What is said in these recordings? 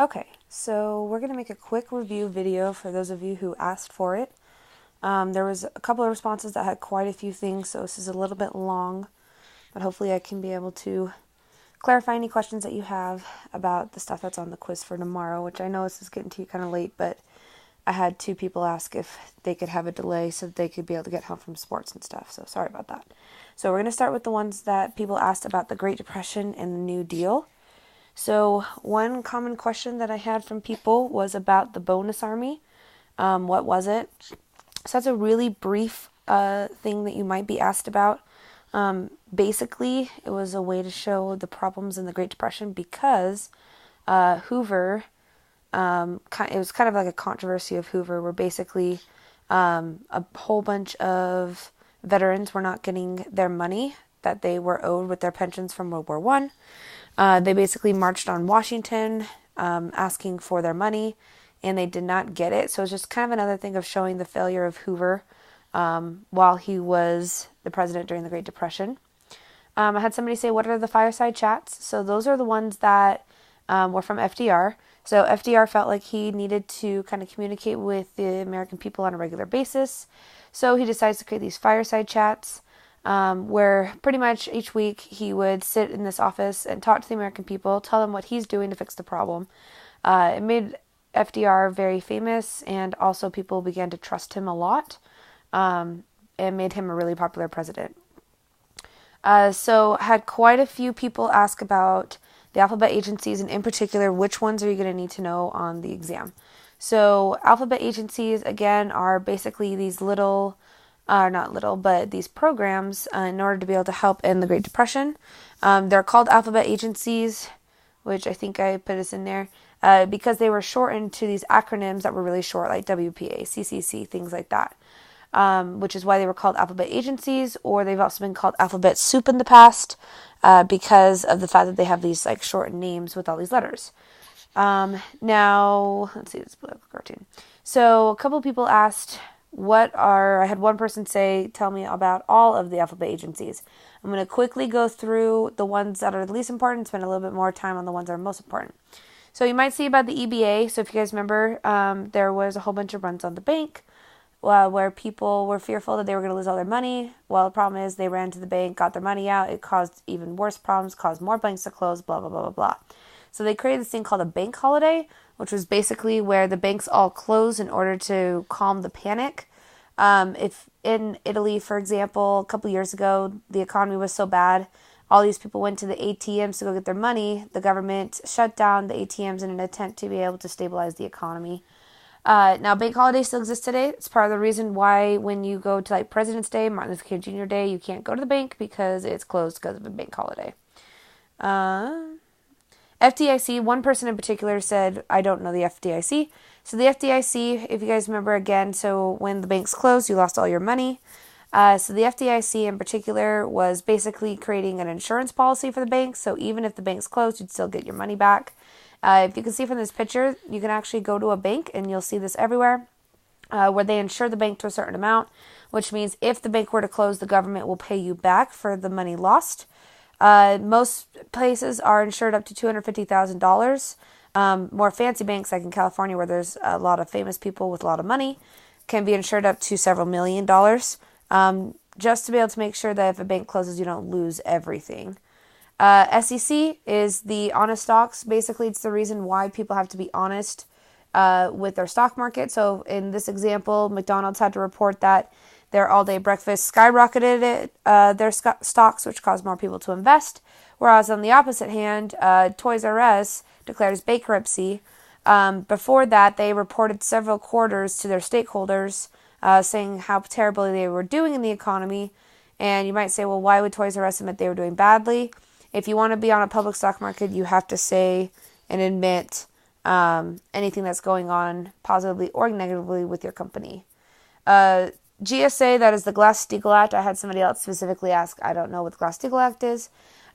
Okay, so we're going to make a quick review video for those of you who asked for it. There was a couple of responses that had quite a few things, so this is a little bit long, but hopefully I can be able to clarify any questions that you have about the stuff that's on the quiz for tomorrow, which I know this is getting to you kind of late, but I had 2 people ask if they could have a delay so that they could be able to get home from sports and stuff, so sorry about that. So we're going to start with the ones that people asked about the Great Depression and the New Deal. So one common question that I had from people was about the bonus army. What was it? So that's a really brief thing that you might be asked about. Basically, it was a way to show the problems in the Great Depression because Hoover, it was kind of like a controversy of Hoover, where basically a whole bunch of veterans were not getting their money that they were owed with their pensions from World War I. They basically marched on Washington asking for their money, and they did not get it. So it's just kind of another thing of showing the failure of Hoover while he was the president during the Great Depression. I had somebody say, what are the fireside chats? So those are the ones that were from FDR. So FDR felt like he needed to kind of communicate with the American people on a regular basis. So he decides to create these fireside chats. Where pretty much each week he would sit in this office and talk to the American people, tell them what he's doing to fix the problem. It made FDR very famous, and also people began to trust him a lot, and made him a really popular president. So had quite a few people ask about the alphabet agencies, and in particular, which ones are you going to need to know on the exam. So alphabet agencies, again, are basically these these programs in order to be able to help end the Great Depression. They're called alphabet agencies, which I think I put this in there, because they were shortened to these acronyms that were really short, like WPA, CCC, things like that, which is why they were called alphabet agencies, or they've also been called alphabet soup in the past, because of the fact that they have these like shortened names with all these letters. Now, let's see this political cartoon. So a couple of people asked, I had one person say, tell me about all of the alphabet agencies. I'm going to quickly go through the ones that are the least important, spend a little bit more time on the ones that are most important. So you might see about the EBA. So if you guys remember, there was a whole bunch of runs on the bank where people were fearful that they were going to lose all their money. Well, the problem is they ran to the bank, got their money out. It caused even worse problems, caused more banks to close, blah, blah, blah, blah, blah. So they created this thing called a bank holiday, which was basically where the banks all closed in order to calm the panic. If in Italy, for example, a couple years ago, the economy was so bad, all these people went to the ATMs to go get their money. The government shut down the ATMs in an attempt to be able to stabilize the economy. Now, bank holidays still exist today. It's part of the reason why when you go to like President's Day, Martin Luther King Jr. Day, you can't go to the bank because it's closed because of a bank holiday. FDIC, one person in particular said, I don't know the FDIC. So the FDIC, if you guys remember again, so when the banks closed, you lost all your money. So the FDIC in particular was basically creating an insurance policy for the banks. So even if the banks closed, you'd still get your money back. If you can see from this picture, you can actually go to a bank, and you'll see this everywhere, where they insure the bank to a certain amount, which means if the bank were to close, the government will pay you back for the money lost. Most places are insured up to $250,000. More fancy banks, like in California, where there's a lot of famous people with a lot of money, can be insured up to several $1 million, just to be able to make sure that if a bank closes, you don't lose everything. SEC is the honest stocks. Basically, it's the reason why people have to be honest with their stock market. So in this example, McDonald's had to report that their all-day breakfast skyrocketed their stocks, which caused more people to invest. Whereas on the opposite hand, Toys R Us declares bankruptcy. Before that, they reported several quarters to their stakeholders, saying how terribly they were doing in the economy. And you might say, well, why would Toys R Us admit they were doing badly? If you want to be on a public stock market, you have to say and admit anything that's going on positively or negatively with your company. GSA, that is the Glass-Steagall Act. I had somebody else specifically ask, I don't know what the Glass-Steagall Act is.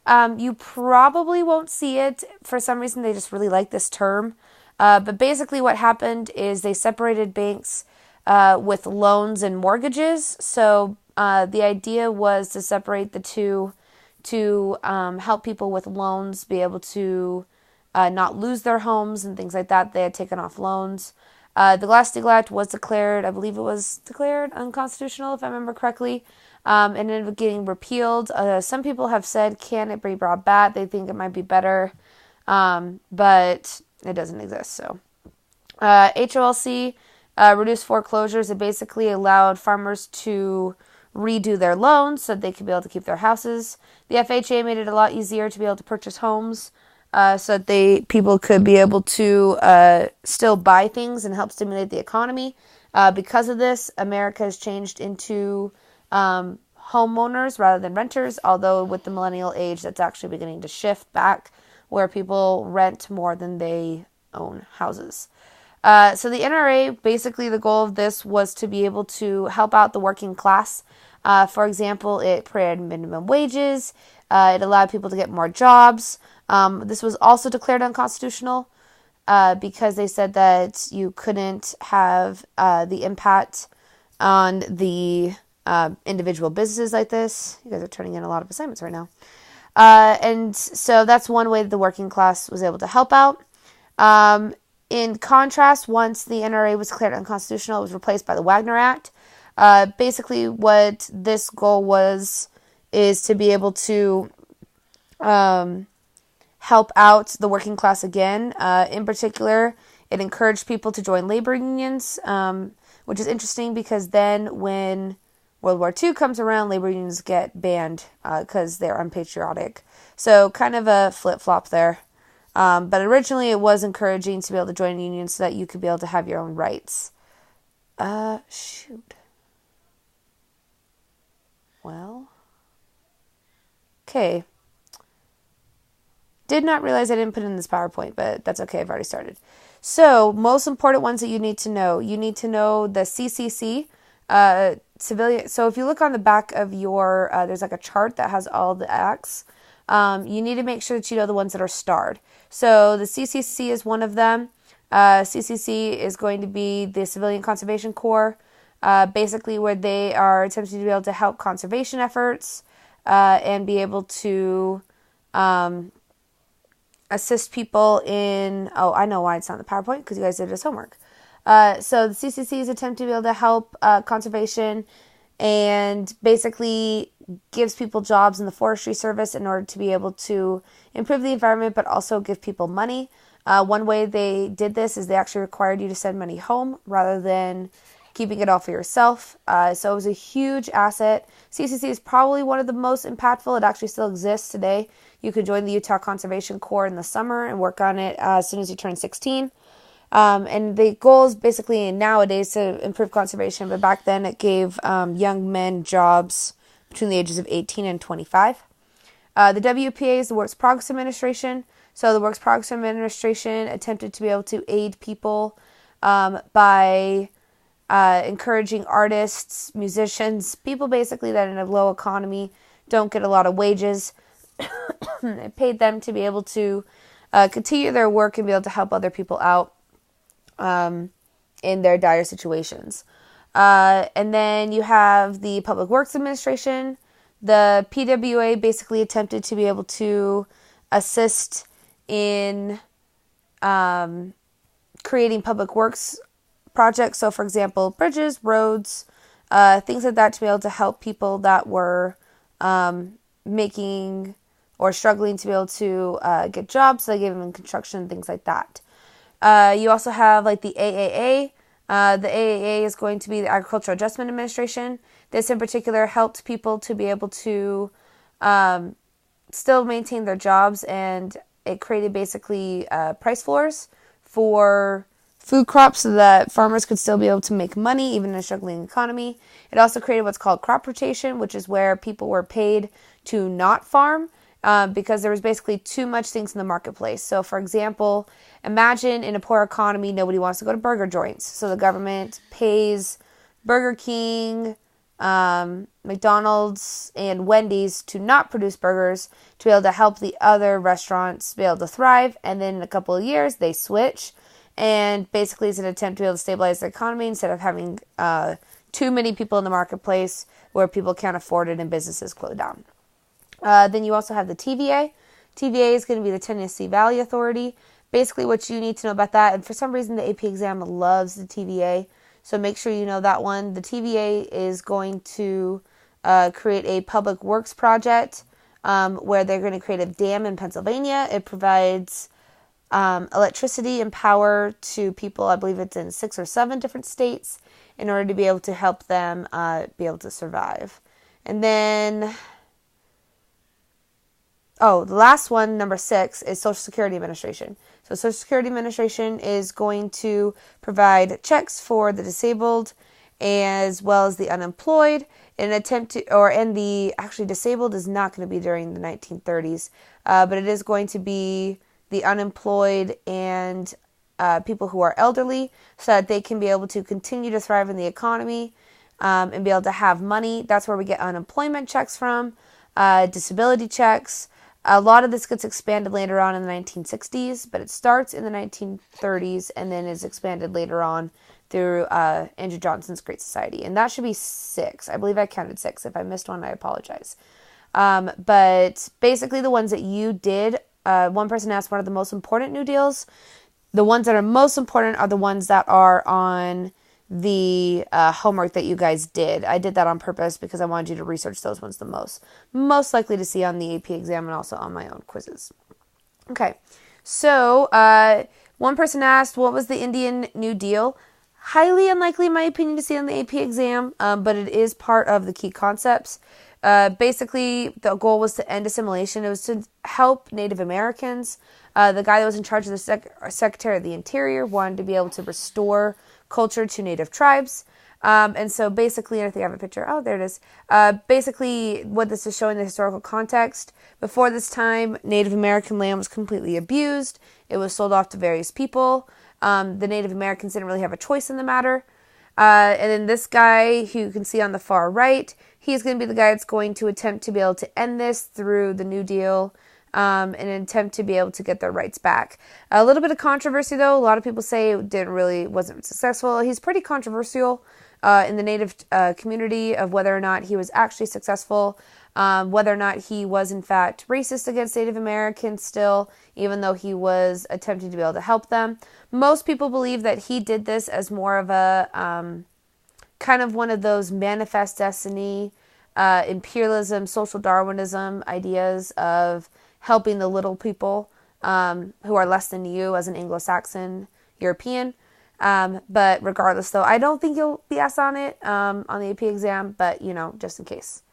You probably won't see it. For some reason, they just really like this term. But basically what happened is they separated banks with loans and mortgages. So the idea was to separate the two to help people with loans be able to not lose their homes and things like that. They had taken off loans. The Glass-Steagall Act was declared, I believe it was declared unconstitutional, if I remember correctly, and ended up getting repealed. Some people have said, can it be brought back? They think it might be better, but it doesn't exist. So, HOLC reduced foreclosures. It basically allowed farmers to redo their loans so that they could be able to keep their houses. The FHA made it a lot easier to be able to purchase homes. So that people could be able to still buy things and help stimulate the economy. Because of this, America has changed into homeowners rather than renters, although with the millennial age, that's actually beginning to shift back where people rent more than they own houses. So the NRA, basically the goal of this was to be able to help out the working class. For example, it created minimum wages. It allowed people to get more jobs. This was also declared unconstitutional because they said that you couldn't have the impact on the individual businesses like this. You guys are turning in a lot of assignments right now. And so that's one way that the working class was able to help out. In contrast, once the NRA was declared unconstitutional, it was replaced by the Wagner Act. Basically, what this goal is to be able to help out the working class again. In particular, it encouraged people to join labor unions, which is interesting because then when World War II comes around, labor unions get banned because they're unpatriotic. So kind of a flip-flop there. But originally it was encouraging to be able to join a union so that you could be able to have your own rights. Well. Okay. Did not realize I didn't put in this PowerPoint, but that's okay. I've already started. So, most important ones that you need to know. You need to know the CCC, civilian. So, if you look on the back of your, there's like a chart that has all the acts. You need to make sure that you know the ones that are starred. So, the CCC is one of them. CCC is going to be the Civilian Conservation Corps, basically where they are attempting to be able to help conservation efforts and be able to assist people in, I know why it's not in the PowerPoint, because you guys did this homework. So the CCC is attempting to be able to help conservation and basically gives people jobs in the forestry service in order to be able to improve the environment, but also give people money. One way they did this is they actually required you to send money home rather than keeping it all for yourself. So it was a huge asset. CCC is probably one of the most impactful. It actually still exists today. You could join the Utah Conservation Corps in the summer and work on it as soon as you turn 16. And the goal is basically nowadays to improve conservation, but back then it gave young men jobs between the ages of 18 and 25. The WPA is the Works Progress Administration. So the Works Progress Administration attempted to be able to aid people by encouraging artists, musicians, people basically that in a low economy don't get a lot of wages. It paid them to be able to continue their work and be able to help other people out in their dire situations. And then you have the Public Works Administration. The PWA basically attempted to be able to assist in creating public works projects. So, for example, bridges, roads, things like that to be able to help people that were making or struggling to be able to get jobs. So they gave them construction, things like that. You also have like the AAA. The AAA is going to be the Agricultural Adjustment Administration. This in particular helped people to be able to still maintain their jobs, and it created basically price floors for food crops so that farmers could still be able to make money even in a struggling economy. It also created what's called crop rotation, which is where people were paid to not farm because there was basically too much things in the marketplace. So, for example, imagine in a poor economy, nobody wants to go to burger joints. So the government pays Burger King, McDonald's, and Wendy's to not produce burgers to be able to help the other restaurants be able to thrive. And then in a couple of years, they switch. And basically it's an attempt to be able to stabilize the economy instead of having too many people in the marketplace where people can't afford it and businesses close down. Then you also have the TVA. TVA is going to be the Tennessee Valley Authority. basically what you need to know about that. And for some reason, the AP exam loves the TVA, so make sure you know that one. The TVA is going to create a public works project where they're going to create a dam in Pennsylvania. It provides electricity and power to people. I believe it's in 6 or 7 different states in order to be able to help them be able to survive. And then, the last one, number 6, is Social Security Administration. So Social Security Administration is going to provide checks for the disabled as well as the unemployed in an attempt to, actually disabled is not going to be during the 1930s, but it is going to be the unemployed and people who are elderly so that they can be able to continue to thrive in the economy and be able to have money. That's where we get unemployment checks from, disability checks. A lot of this gets expanded later on in the 1960s, but it starts in the 1930s and then is expanded later on through Andrew Johnson's Great Society. And that should be 6. I believe I counted 6. If I missed one, I apologize. But basically the ones that you did, one person asked what are the most important New Deals. The ones that are most important are the ones that are on the homework that you guys did. I did that on purpose because I wanted you to research those ones the most likely to see on the AP exam and also on my own quizzes. Okay, so one person asked, what was the Indian New Deal? Highly unlikely, in my opinion, to see on the AP exam, but it is part of the key concepts. Basically, the goal was to end assimilation. It was to help Native Americans. The guy that was in charge of the Secretary of the Interior wanted to be able to restore culture to Native tribes. And so basically, I think I have a picture. Oh, there it is. Basically, what this is showing the historical context. Before this time, Native American land was completely abused. It was sold off to various people. The Native Americans didn't really have a choice in the matter. And then this guy, who you can see on the far right, he's going to be the guy that's going to attempt to be able to end this through the New Deal in an attempt to be able to get their rights back. A little bit of controversy, though. A lot of people say it wasn't successful. He's pretty controversial in the Native community of whether or not he was actually successful, whether or not he was, in fact, racist against Native Americans still, even though he was attempting to be able to help them. Most people believe that he did this as more of a kind of one of those manifest destiny, imperialism, social Darwinism ideas of helping the little people who are less than you as an Anglo-Saxon European. But regardless, though, I don't think you'll be asked on it on the AP exam, but, just in case.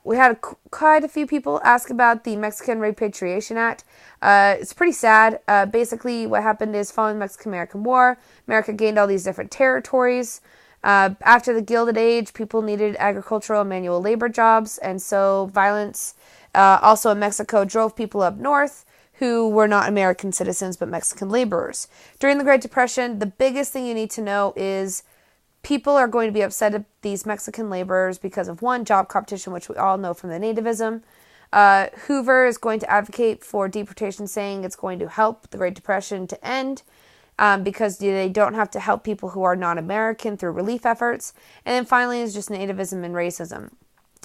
We had quite a few people ask about the Mexican Repatriation Act. It's pretty sad. Basically, what happened is following the Mexican-American War, America gained all these different territories. After the Gilded Age, people needed agricultural and manual labor jobs, and so violence also in Mexico drove people up north who were not American citizens but Mexican laborers. During the Great Depression, the biggest thing you need to know is people are going to be upset at these Mexican laborers because of, one, job competition, which we all know from the nativism. Hoover is going to advocate for deportation, saying it's going to help the Great Depression to end because they don't have to help people who are non-American through relief efforts. And then finally is just nativism and racism.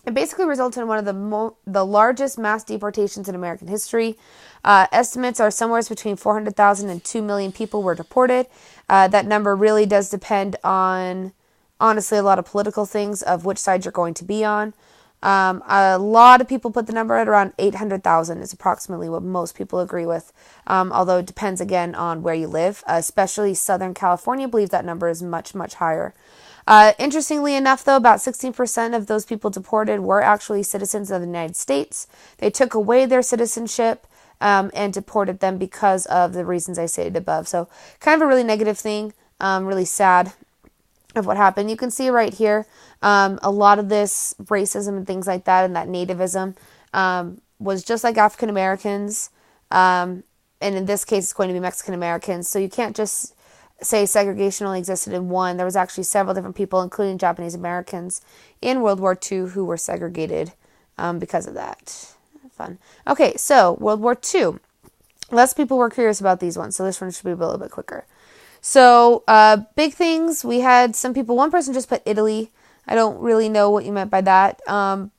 It basically resulted in one of the largest mass deportations in American history. Estimates are somewhere between 400,000 and 2 million people were deported. That number really does depend on, honestly, a lot of political things of which side you're going to be on. A lot of people put the number at around 800,000 is approximately what most people agree with, although it depends again on where you live. Especially Southern California believes that number is much, much higher. Interestingly enough, though, about 16% of those people deported were actually citizens of the United States. They took away their citizenship and deported them because of the reasons I stated above. So kind of a really negative thing, really sad of what happened. You can see right here a lot of this racism and things like that and that nativism was just like African Americans. And in this case, it's going to be Mexican Americans. So you can't just say segregation only existed in one. There was actually several different people, including Japanese Americans, in World War II who were segregated because of that. Fun. Okay, so World War II. Less people were curious about these ones, so this one should be a little bit quicker. So big things. We had some people, one person just put Italy. I don't really know what you meant by that,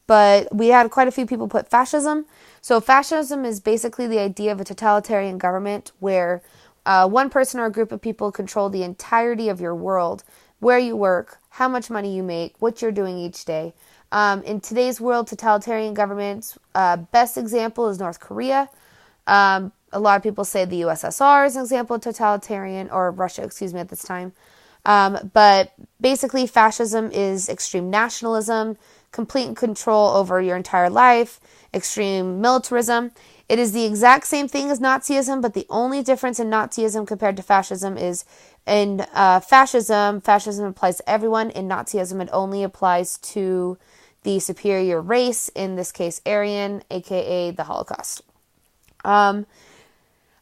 but we had quite a few people put fascism. So fascism is basically the idea of a totalitarian government where one person or a group of people control the entirety of your world, where you work, how much money you make, what you're doing each day. In today's world, totalitarian governments, best example is North Korea. A lot of people say the USSR is an example of totalitarian, or Russia, at this time. But basically, fascism is extreme nationalism, complete control over your entire life, extreme militarism. It is the exact same thing as Nazism, but the only difference in Nazism compared to fascism is in fascism applies to everyone. In Nazism, it only applies to the superior race, in this case, Aryan, aka the Holocaust.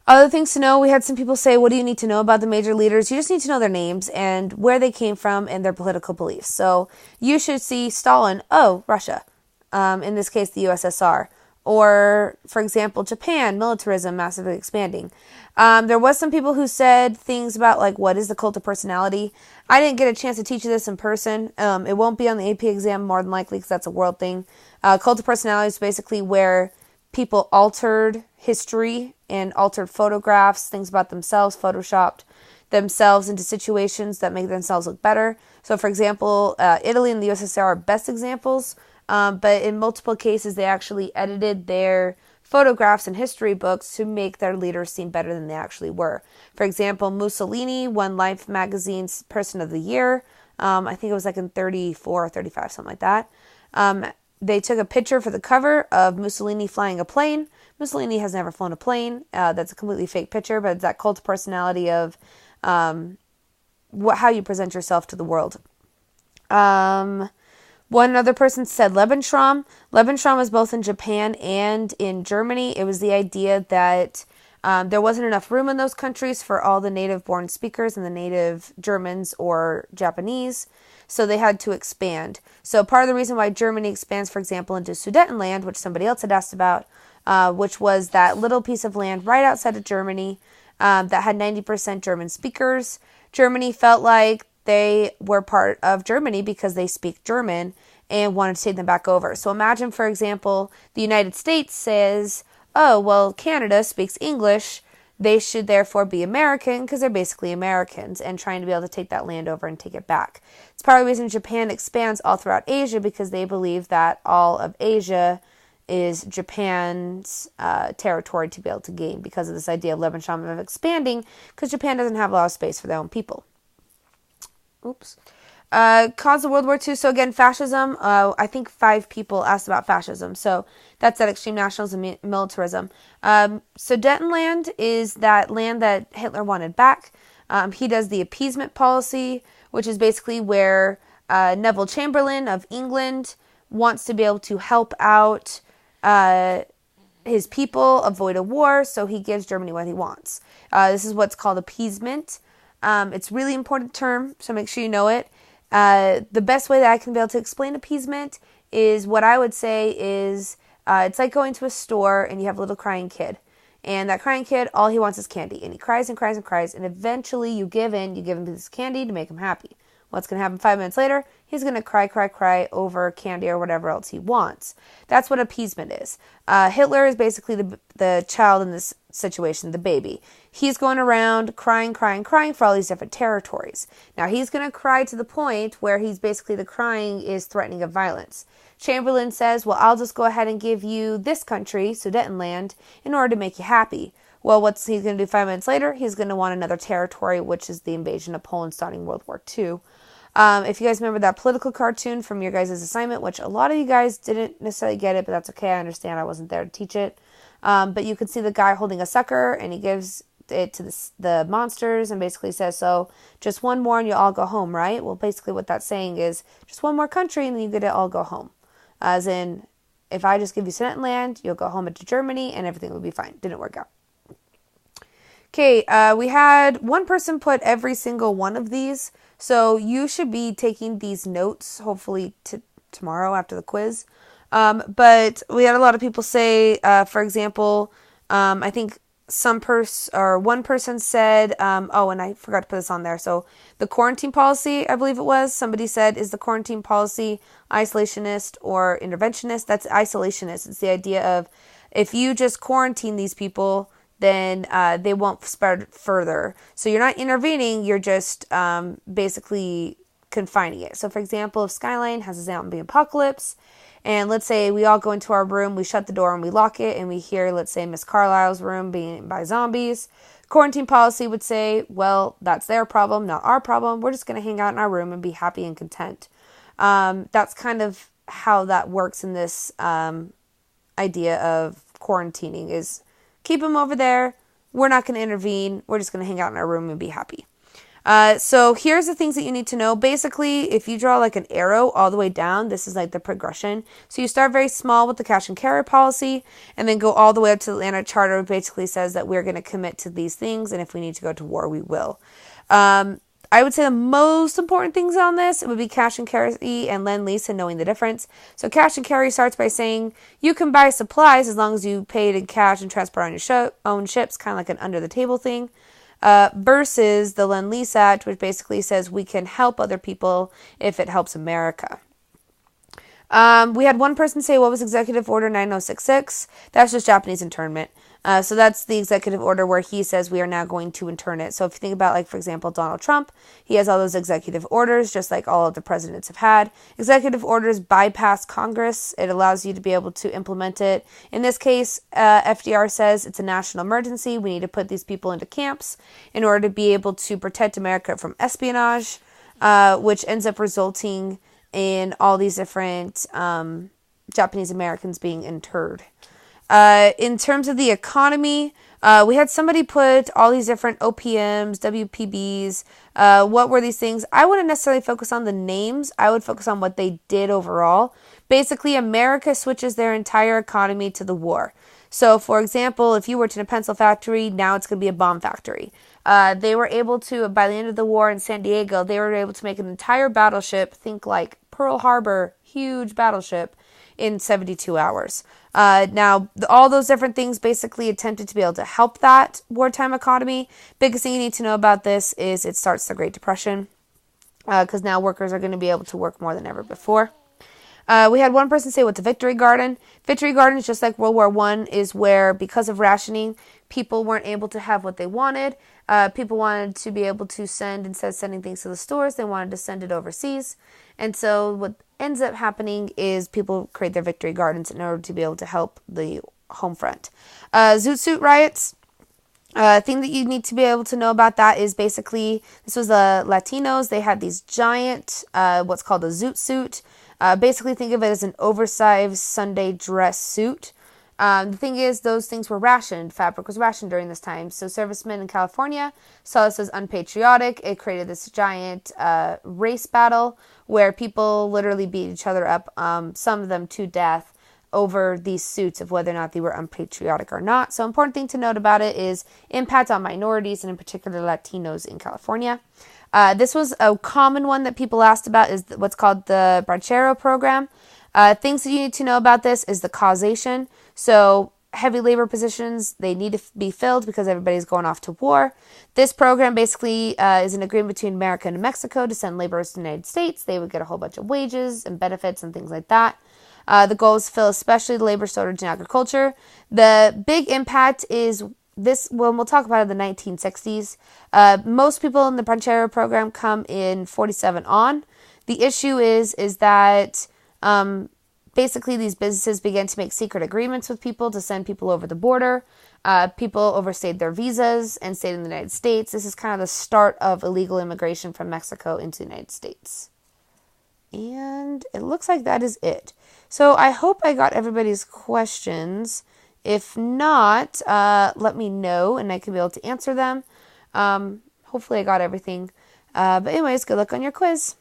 Other things to know, we had some people say, what do you need to know about the major leaders? You just need to know their names and where they came from and their political beliefs. So you should see Stalin, oh, Russia, in this case, the USSR. Or, for example, Japan, militarism, massively expanding. There was some people who said things about, like, what is the cult of personality? I didn't get a chance to teach you this in person. It won't be on the AP exam, more than likely, because that's a world thing. Cult of personality is basically where people altered history and altered photographs, things about themselves, photoshopped themselves into situations that make themselves look better. So, for example, Italy and the USSR are best examples, but in multiple cases, they actually edited their photographs and history books to make their leaders seem better than they actually were. For example, Mussolini won Life magazine's Person of the Year. I think it was like in 34 or 35, something like that. They took a picture for the cover of Mussolini flying a plane. Mussolini has never flown a plane. That's a completely fake picture, but it's that cult of personality of how you present yourself to the world. One other person said Lebensraum. Lebensraum was both in Japan and in Germany. It was the idea that there wasn't enough room in those countries for all the native-born speakers and the native Germans or Japanese, so they had to expand. So part of the reason why Germany expands, for example, into Sudetenland, which somebody else had asked about, which was that little piece of land right outside of Germany that had 90% German speakers. Germany felt like they were part of Germany because they speak German and wanted to take them back over. So imagine, for example, the United States says, oh, well, Canada speaks English. They should therefore be American because they're basically Americans, and trying to be able to take that land over and take it back. It's part of the reason Japan expands all throughout Asia, because they believe that all of Asia is Japan's territory to be able to gain, because of this idea of Lebensraum of expanding, because Japan doesn't have a lot of space for their own people. Oops. Cause of World War II. So again, fascism. I think 5 people asked about fascism. So that's that extreme nationalism and militarism. Sudetenland is that land that Hitler wanted back. He does the appeasement policy, which is basically where Neville Chamberlain of England wants to be able to help out his people avoid a war, so he gives Germany what he wants. This is what's called appeasement. It's a really important term, so make sure you know it. The best way that I can be able to explain appeasement is what I would say is it's like going to a store and you have a little crying kid. And that crying kid, all he wants is candy. And he cries and cries and cries. And eventually you give him this candy to make him happy. What's going to happen 5 minutes later? He's going to cry over candy or whatever else he wants. That's what appeasement is. Hitler is basically the child in this situation, the baby. He's going around crying for all these different territories. Now, he's going to cry to the point where he's basically the crying is threatening of violence. Chamberlain says, well, I'll just go ahead and give you this country, Sudetenland, in order to make you happy. Well, what's he's going to do 5 minutes later? He's going to want another territory, which is the invasion of Poland starting World War II. If you guys remember that political cartoon from your guys' assignment, which a lot of you guys didn't necessarily get it, but that's okay. I understand. I wasn't there to teach it. But you can see the guy holding a sucker, and he gives it to the monsters and basically says, so just one more and you'll all go home, right? Well, basically what that's saying is just one more country and then you get to all go home. As in, if I just give you Sudetenland, you'll go home to Germany and everything will be fine. Didn't work out. Okay, we had one person put every single one of these. So you should be taking these notes, hopefully tomorrow after the quiz. But we had a lot of people say, for example, I think one person said, oh, and I forgot to put this on there. So the quarantine policy, I believe it was, somebody said, is the quarantine policy isolationist or interventionist? That's isolationist. It's the idea of if you just quarantine these people, then they won't spread further. So you're not intervening, you're just basically confining it. So for example, if Skyline has a zombie apocalypse, and let's say we all go into our room, we shut the door and we lock it, and we hear, let's say, Miss Carlisle's room being eaten by zombies. Quarantine policy would say, well, that's their problem, not our problem. We're just going to hang out in our room and be happy and content. That's kind of how that works in this idea of quarantining is keep them over there. We're not going to intervene. We're just going to hang out in our room and be happy. So here's the things that you need to know. Basically, if you draw like an arrow all the way down, this is like the progression. So you start very small with the cash and carry policy and then go all the way up to the Atlanta Charter, which basically says that we're going to commit to these things. And if we need to go to war, we will. I would say the most important things on this, it would be cash and carry and lend-lease and knowing the difference. So cash and carry starts by saying you can buy supplies as long as you pay it in cash and transport on your own ships, kind of like an under-the-table thing. Versus the Lend-Lease Act, which basically says we can help other people if it helps America. We had one person say, what was Executive Order 9066? That's just Japanese internment. So that's the executive order where he says we are now going to intern it. So if you think about, like, for example, Donald Trump, he has all those executive orders, just like all of the presidents have had. Executive orders bypass Congress. It allows you to be able to implement it. In this case, FDR says it's a national emergency. We need to put these people into camps in order to be able to protect America from espionage, which ends up resulting in all these different Japanese Americans being interred. In terms of the economy, we had somebody put all these different OPMs, WPBs, what were these things? I wouldn't necessarily focus on the names. I would focus on what they did overall. Basically, America switches their entire economy to the war. So, for example, if you worked in a pencil factory, now it's going to be a bomb factory. They were able to, by the end of the war in San Diego, they were able to make an entire battleship, think like Pearl Harbor, huge battleship, in 72 hours. Now, all those different things basically attempted to be able to help that wartime economy. Biggest thing you need to know about this is it starts the Great Depression, because now workers are going to be able to work more than ever before. We had one person say, what's a victory garden? Victory garden is just like World War I, is where, because of rationing, people weren't able to have what they wanted. People wanted to be able to send, instead of sending things to the stores, they wanted to send it overseas. And so what ends up happening is people create their victory gardens in order to be able to help the home front. Zoot riots. Thing that you need to be able to know about that is basically, this was the Latinos. They had these giant, what's called a Zoot suit. Basically think of it as an oversized Sunday dress suit. The thing is, those things were rationed. Fabric was rationed during this time. So servicemen in California saw this as unpatriotic. It created this giant race battle where people literally beat each other up, some of them to death, over these suits of whether or not they were unpatriotic or not. So important thing to note about it is impact on minorities and in particular Latinos in California. This was a common one that people asked about, is what's called the Ranchero Program. Things that you need to know about this is the causation. So heavy labor positions, they need to be filled because everybody's going off to war. This program basically is an agreement between America and Mexico to send laborers to the United States. They would get a whole bunch of wages and benefits and things like that. The goal is to fill especially the labor shortage in agriculture. The big impact is this, when we'll talk about it in the 1960s. Most people in the Ranchero Program come in 47 on. The issue is that basically these businesses began to make secret agreements with people to send people over the border. People overstayed their visas and stayed in the United States. This is kind of the start of illegal immigration from Mexico into the United States. And it looks like that is it. So I hope I got everybody's questions. If not, let me know and I can be able to answer them. Hopefully I got everything. But anyways, good luck on your quiz.